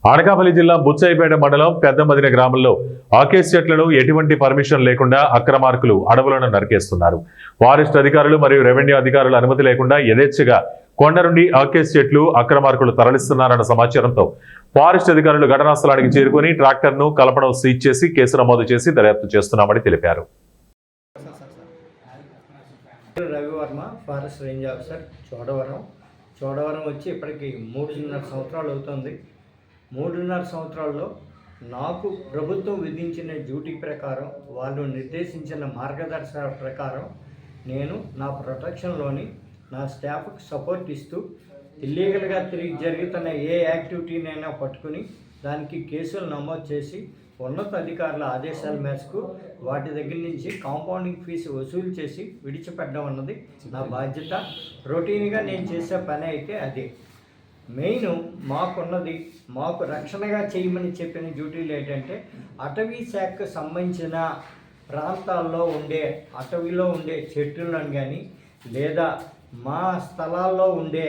అనకాపల్లి జిల్లా బుచ్చయ్యపేట మండలం పెద్దమదిన గ్రామంలో ఆకేస్ చెట్లను ఎటువంటి పర్మిషన్ లేకుండా అక్రమార్కులు అడవులను నరికేస్తున్నారు. ఫారెస్ట్ అధికారులు మరియు రెవెన్యూ అధికారుల అనుమతి లేకుండా యథేచ్ఛగా కొండ నుండి ఆకేస్ చెట్లు అక్రమార్కులు తరలిస్తున్నారన్న సమాచారంతో ఫారెస్ట్ అధికారులు ఘటనా స్థలానికి చేరుకుని ట్రాక్టర్ను కలపడం సీజ్ చేసి కేసు నమోదు చేసి దర్యాప్తు చేస్తున్నామని తెలిపారు. Ravi Varma forest range officer Chodavaram వచ్చి ఇప్పటికి 3.5 సంవత్సరాలు అవుతుంది. 3.5 సంవత్సరాల్లో నాకు ప్రభుత్వం విధించిన డ్యూటీ ప్రకారం, వాళ్ళు నిర్దేశించిన మార్గదర్శకాల ప్రకారం నేను నా ప్రొటెక్షన్లోని నా స్టాఫ్కి సపోర్ట్ ఇస్తూ ఇల్లీగల్గా తిరిగి జరుగుతున్న ఏ యాక్టివిటీనైనా పట్టుకుని దానికి కేసులు నమోదు చేసి ఉన్నత అధికారుల ఆదేశాల మేరకు వాటి దగ్గర నుంచి కాంపౌండింగ్ ఫీజు వసూలు చేసి విడిచిపెట్టడం అన్నది నా బాధ్యత. రొటీన్గా నేను చేసే పని అయితే అదే. మెయిన్ మాకు రక్షణగా చేయమని చెప్పిన డ్యూటీలు ఏంటంటే అటవీ శాఖకు సంబంధించిన ప్రాంతాల్లో అటవీలో ఉండే చెట్లను కానీ లేదా మా స్థలాల్లో ఉండే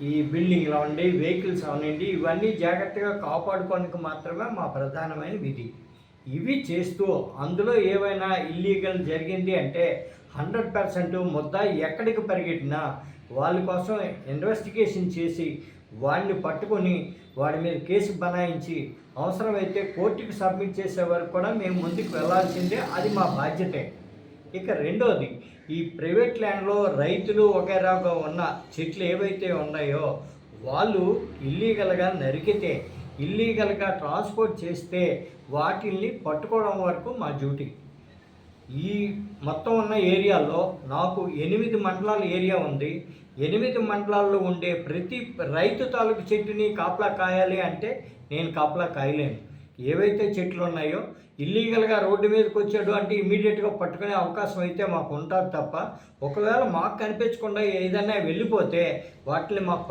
ఈ బిల్డింగ్లో ఉండే వెహికల్స్ అవనండి ఇవన్నీ జాగ్రత్తగా కాపాడుకోవడానికి మాత్రమే మా ప్రధానమైన విధి. ఇవి చేస్తూ అందులో ఏవైనా ఇల్లీగల్ జరిగింది అంటే 100% ముద్దాయి ఎక్కడికి పరిగెట్టినా వాళ్ళ కోసం ఇన్వెస్టిగేషన్ చేసి వాడిని పట్టుకొని వాడి మీద కేసు బనాయించి అవసరమైతే కోర్టుకి సబ్మిట్ చేసే వరకు కూడా మేము ముందుకు వెళ్లాల్సిందే. అది మా బాధ్యతే. ఇక రెండోది, ఈ ప్రైవేట్ ల్యాండ్లో రైతులు వగైరాగా ఉన్న చెట్లు ఏవైతే ఉన్నాయో వాళ్ళు ఇల్లీగల్గా నరికితే, ఇల్లీగల్గా ట్రాన్స్పోర్ట్ చేస్తే వాటిల్ని పట్టుకోవడం వరకు మా డ్యూటీ. ఈ మొత్తం ఉన్న ఏరియాలో నాకు 8 మండలాల ఏరియా ఉంది. 8 మండలాల్లో ఉండే ప్రతి రైతు తాలూకు చెట్టుని కాపలా కాయాలి అంటే నేను కాపలా కాయలేను. ఏవైతే చెట్లు ఉన్నాయో ఇల్లీగల్గా రోడ్డు మీదకి వచ్చాడు అంటే ఇమీడియట్గా పట్టుకునే అవకాశం అయితే మాకు ఉంటుంది తప్ప, ఒకవేళ మాకు కనిపించకుండా ఏదైనా వెళ్ళిపోతే వాటిని మాకు